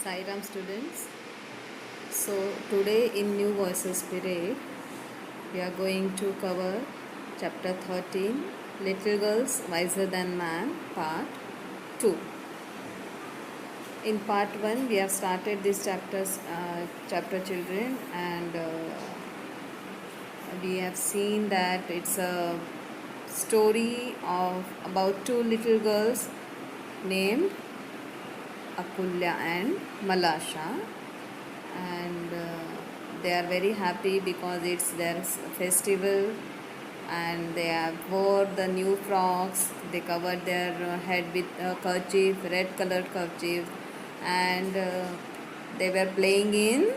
Sai Ram students. So today in New Voices Period, we are going to cover chapter 13, Little Girls Wiser Than Man, part 2. In part 1, we have started this chapter children, and we have seen that it's a story of about two little girls named Akulya and Malasha, and they are very happy because it's their festival, and they have wore the new frocks. They covered their head with a kerchief, red colored kerchief, and they were playing in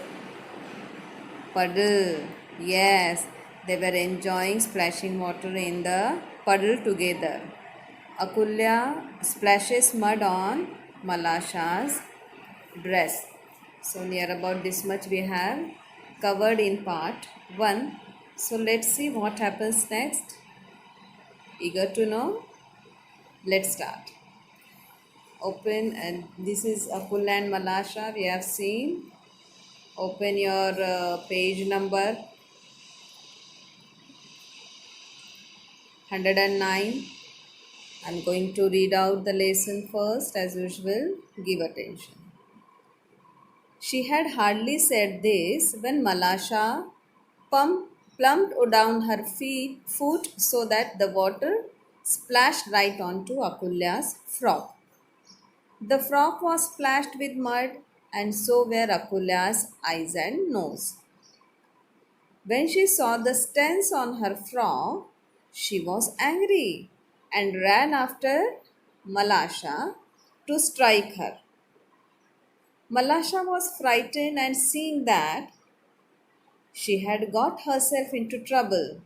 puddle. Yes, they were enjoying splashing water in the puddle together. Akulya splashes mud on Malasha's dress. So near about this much we have covered in part 1. So let's see what happens next. Eager to know? Let's start. Open, and this is Akul and Malasha. We have seen. Open your page number 109. I'm going to read out the lesson first as usual. Give attention. She had hardly said this when Malasha plumped down her foot so that the water splashed right onto Akulya's frock. The frock was splashed with mud, and so were Akulya's eyes and nose. When she saw the stains on her frock, she was angry and ran after Malasha to strike her. Malasha was frightened, and seeing that she had got herself into trouble,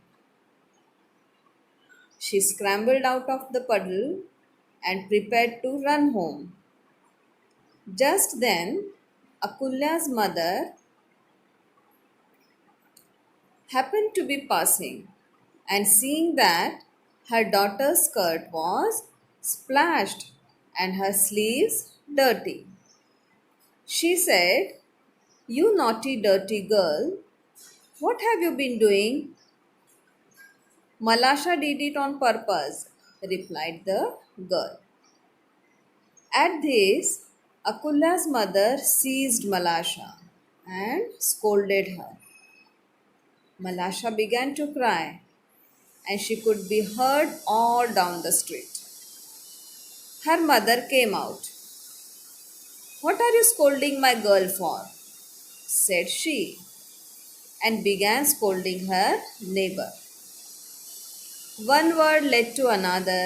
she scrambled out of the puddle and prepared to run home. Just then, Akulya's mother happened to be passing, and seeing that her daughter's skirt was splashed and her sleeves dirty, she said, "You naughty, dirty girl, what have you been doing?" "Malasha did it on purpose," replied the girl. At this, Akulya's mother seized Malasha and scolded her. Malasha began to cry, and she could be heard all down the street. Her mother came out. "What are you scolding my girl for?" said she, and began scolding her neighbor. One word led to another,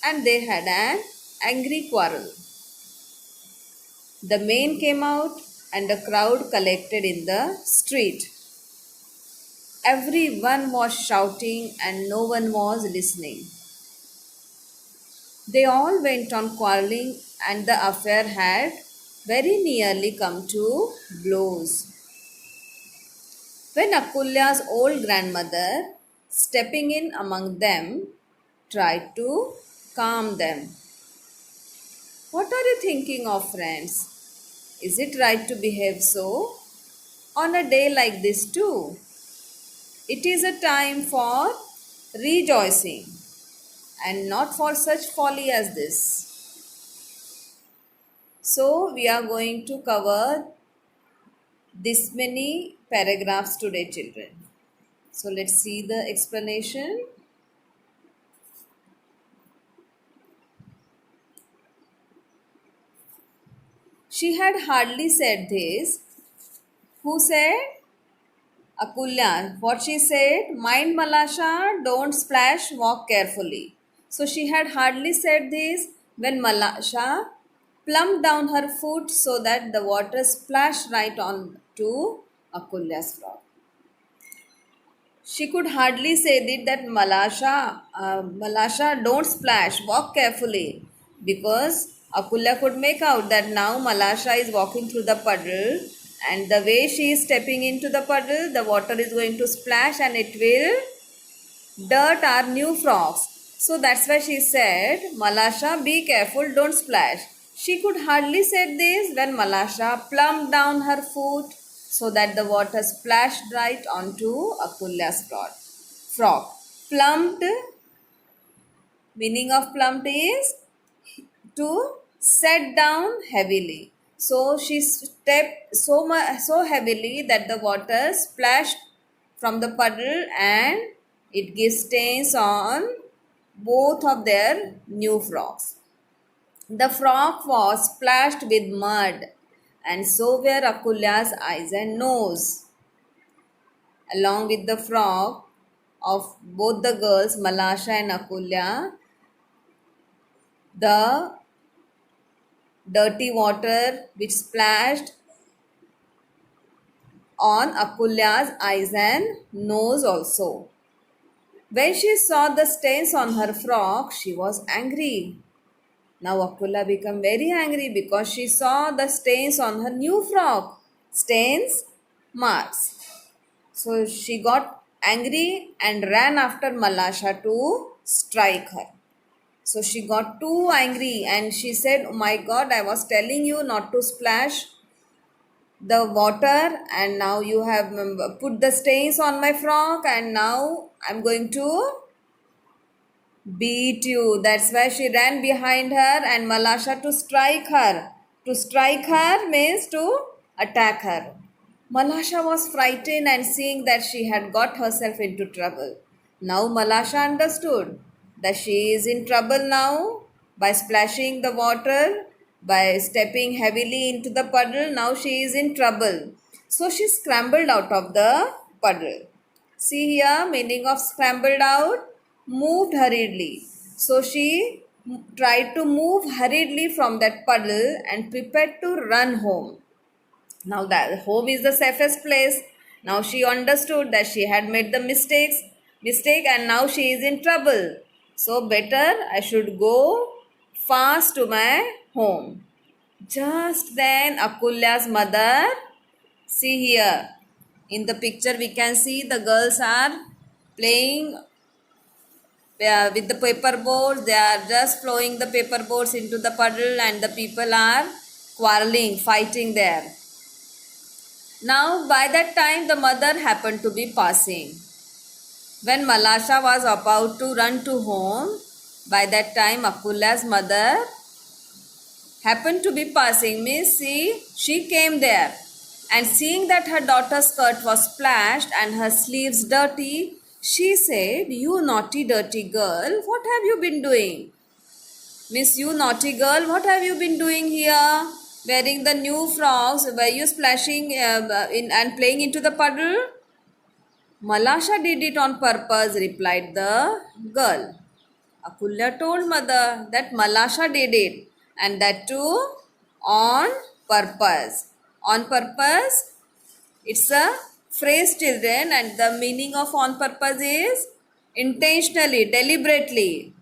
and they had an angry quarrel. The men came out, and a crowd collected in the street. Everyone was shouting, and no one was listening. They all went on quarreling, and the affair had very nearly come to blows. When Akulya's old grandmother, stepping in among them, tried to calm them. "What are you thinking of, friends? Is it right to behave so? On a day like this, too? It is a time for rejoicing, and not for such folly as this." So, we are going to cover this many paragraphs today, children. So, let's see the explanation. She had hardly said this. Who said? Akulya. What she said? "Mind, Malasha, don't splash, walk carefully." So she had hardly said this when Malasha plumped down her foot so that the water splashed right on to Akulya's frock. She could hardly say that Malasha, don't splash, walk carefully, because Akulya could make out that now Malasha is walking through the puddle, and the way she is stepping into the puddle, the water is going to splash and it will dirt our new frocks. So that's why she said, "Malasha, be careful, don't splash." She could hardly say this when Malasha plumped down her foot so that the water splashed right onto Akulya's frock. Plumped, meaning of plumped is to set down heavily. So she stepped so heavily that the water splashed from the puddle and it gives stains on both of their new frocks. The frock was splashed with mud, and so were Akulya's eyes and nose. Along with the frock of both the girls, Malasha and Akulya, the dirty water which splashed on Akulya's eyes and nose also. When she saw the stains on her frock, she was angry. Now Akulya became very angry because she saw the stains on her new frock. Stains, marks. So she got angry and ran after Malasha to strike her. So she got too angry and she said, "Oh my God, I was telling you not to splash the water and now you have put the stains on my frock and now I'm going to beat you." That's why she ran behind her and Malasha to strike her. To strike her means to attack her. Malasha was frightened and seeing that she had got herself into trouble. Now Malasha understood that she is in trouble now by splashing the water, by stepping heavily into the puddle. Now she is in trouble. So she scrambled out of the puddle. See here, meaning of scrambled out, moved hurriedly. So she tried to move hurriedly from that puddle and prepared to run home. Now that home is the safest place. Now she understood that she had made the mistake and now she is in trouble. So better I should go fast to my home. Just then Akulya's mother, see here, in the picture we can see the girls are playing with the paper boards. They are just flowing the paper boards into the puddle and the people are quarreling, fighting there. Now by that time the mother happened to be passing. When Malasha was about to run to home, by that time Akulya's mother happened to be passing. Means she came there and seeing that her daughter's skirt was splashed and her sleeves dirty, she said, "You naughty dirty girl, what have you been doing?" Miss, you naughty girl, what have you been doing here? Wearing the new frocks, were you splashing in and playing into the puddle? Malasha did it on purpose, replied the girl. Akulya told mother that Malasha did it and that too on purpose. On purpose, it's a phrase, children, and the meaning of on purpose is intentionally, deliberately.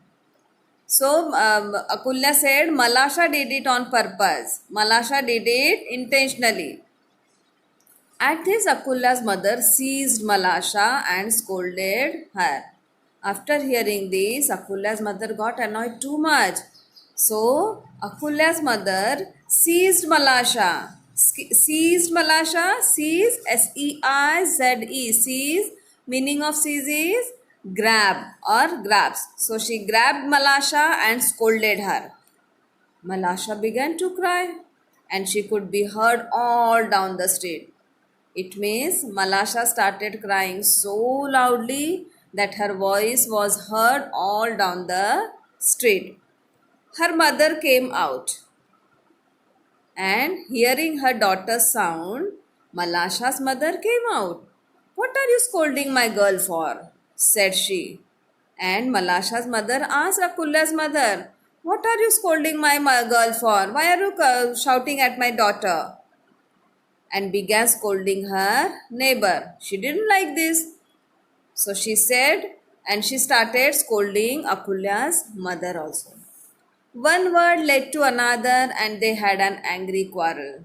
So Akulya said Malasha did it on purpose. Malasha did it intentionally. At this, Akulya's mother seized Malasha and scolded her. After hearing this, Akulya's mother got annoyed too much. So Akulya's mother seized Malasha. Seized Malasha, seize, Seize, seize, meaning of seize is grab or grabs. So she grabbed Malasha and scolded her. Malasha began to cry and she could be heard all down the street. It means Malasha started crying so loudly that her voice was heard all down the street. Her mother came out and hearing her daughter's sound, Malasha's mother came out. "What are you scolding my girl for?" said she. And Malasha's mother asked Akulya's mother, "What are you scolding my girl for? Why are you shouting at my daughter?" And began scolding her neighbor. She didn't like this. So she said, and she started scolding Akulya's mother also. One word led to another and they had an angry quarrel.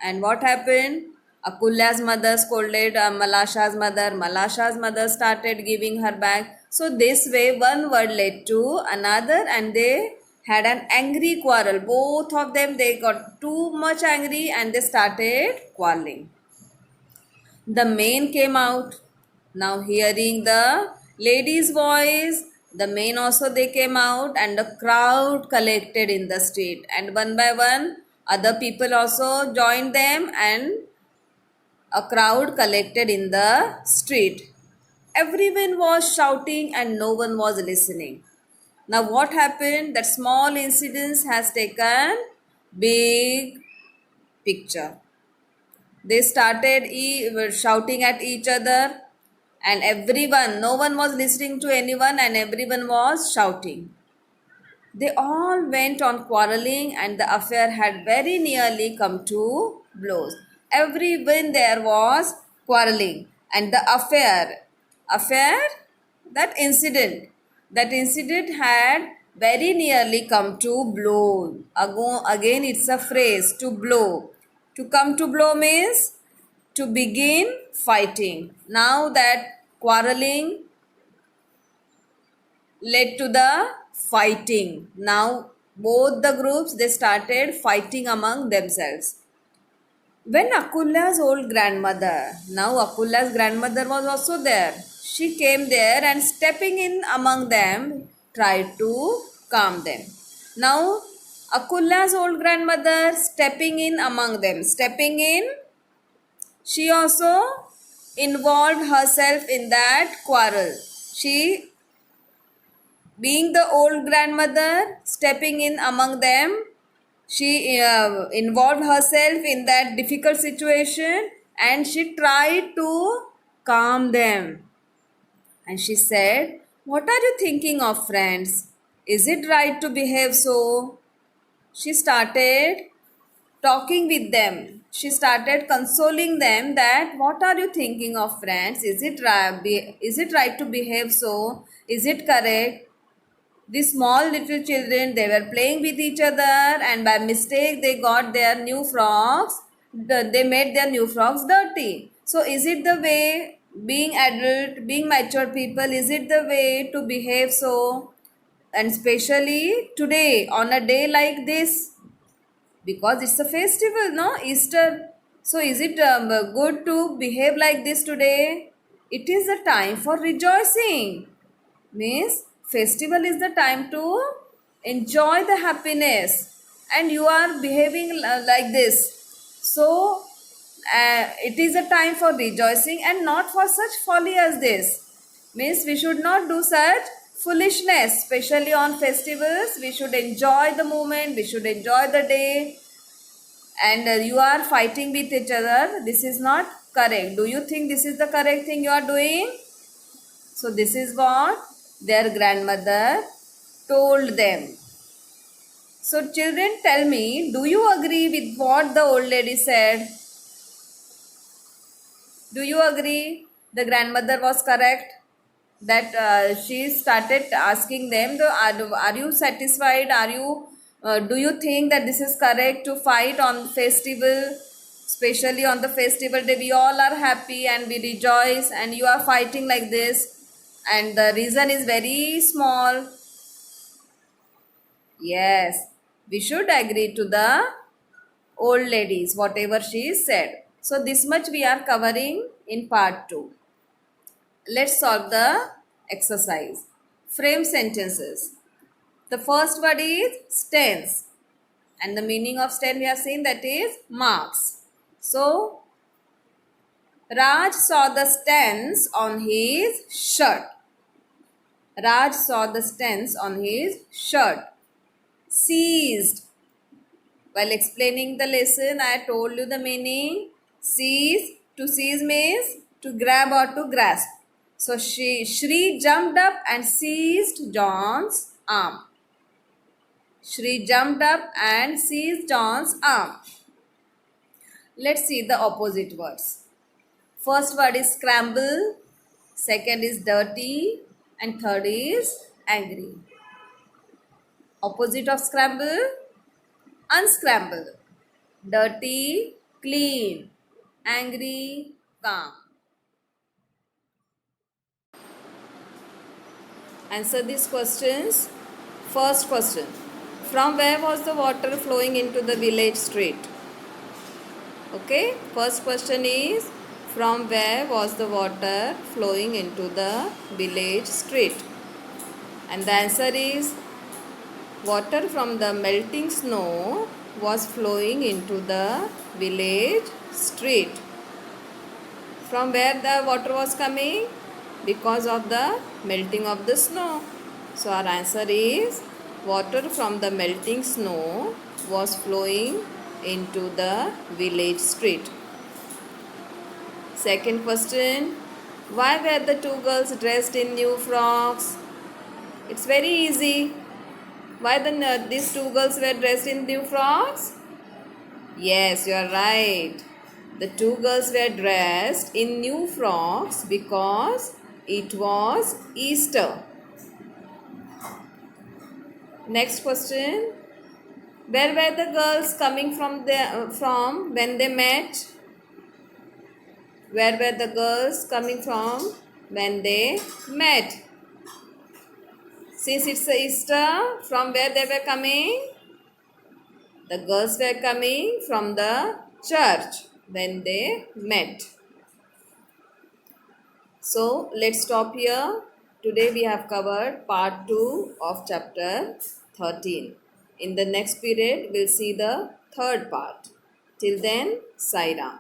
And what happened? Akulya's mother scolded Malasha's mother. Malasha's mother started giving her back. So this way one word led to another and they had an angry quarrel. Both of them, they got too much angry and they started quarreling. The men came out. Now hearing the lady's voice, the men also they came out and the crowd collected in the street. And one by one, other people also joined them and a crowd collected in the street. Everyone was shouting and no one was listening. Now what happened? That small incident has taken big picture. They started were shouting at each other and everyone, no one was listening to anyone and everyone was shouting. They all went on quarreling and the affair had very nearly come to blows. Everyone there was quarreling and the affair, that incident had very nearly come to blow. Again, it's a phrase, to blow. To come to blow means to begin fighting. Now that quarreling led to the fighting. Now both the groups, they started fighting among themselves. When Akula's old grandmother, now Akula's grandmother was also there. She came there and stepping in among them tried to calm them. Now Akula's old grandmother stepping in among them. Stepping in, she also involved herself in that quarrel. She, being the old grandmother, stepping in among them, she involved herself in that difficult situation and she tried to calm them. And she said, "What are you thinking of, friends? Is it right to behave so?" She started talking with them. She started consoling them that, "What are you thinking of, friends? Is it right to behave so? Is it correct?" The small little children, they were playing with each other and by mistake they got their new frocks, they made their new frocks dirty. So is it the way, being adult, being mature people, is it the way to behave so? And especially today, on a day like this, because it's a festival, no, Easter. So is it good to behave like this today? It is a time for rejoicing. Means festival is the time to enjoy the happiness and you are behaving like this. So it is a time for rejoicing and not for such folly as this. Means we should not do such foolishness, especially on festivals. We should enjoy the moment, we should enjoy the day. And you are fighting with each other, this is not correct. Do you think this is the correct thing you are doing? So this is what their grandmother told them. So children, tell me, do you agree with what the old lady said? Do you agree the grandmother was correct? That she started asking them, are you satisfied? Do you think that this is correct to fight on festival? Especially on the festival day, we all are happy and we rejoice and you are fighting like this. And the reason is very small. Yes, we should agree to the old ladies, whatever she said. So this much we are covering in part 2. Let's solve the exercise. Frame sentences. The first word is stance. And the meaning of stance we have seen, that is marks. So, Raj saw the stance on his shirt. Raj saw the stance on his shirt. Seized. While explaining the lesson, I told you the meaning. Seize. To seize means to grab or to grasp. So Shri jumped up and seized John's arm. Shri jumped up and seized John's arm. Let's see the opposite words. First word is scramble, second is dirty, and third is angry. Opposite of scramble, unscramble. Dirty, clean. Angry, calm. Answer these questions. First question. From where was the water flowing into the village street? Okay, first question is, from where was the water flowing into the village street? And the answer is, water from the melting snow was flowing into the village street. From where the water was coming? Because of the melting of the snow. So our answer is, water from the melting snow was flowing into the village street. Second question, why were the two girls dressed in new frocks? It's very easy. Why these two girls were dressed in new frocks? Yes, you are right. The two girls were dressed in new frocks because it was Easter. Next question. Where were the girls coming from when they met? Where were the girls coming from when they met? Since it's Easter, from where they were coming? The girls were coming from the church when they met. So let's stop here. Today we have covered part 2 of chapter 13. In the next period, we'll see the third part. Till then, Sai Ram.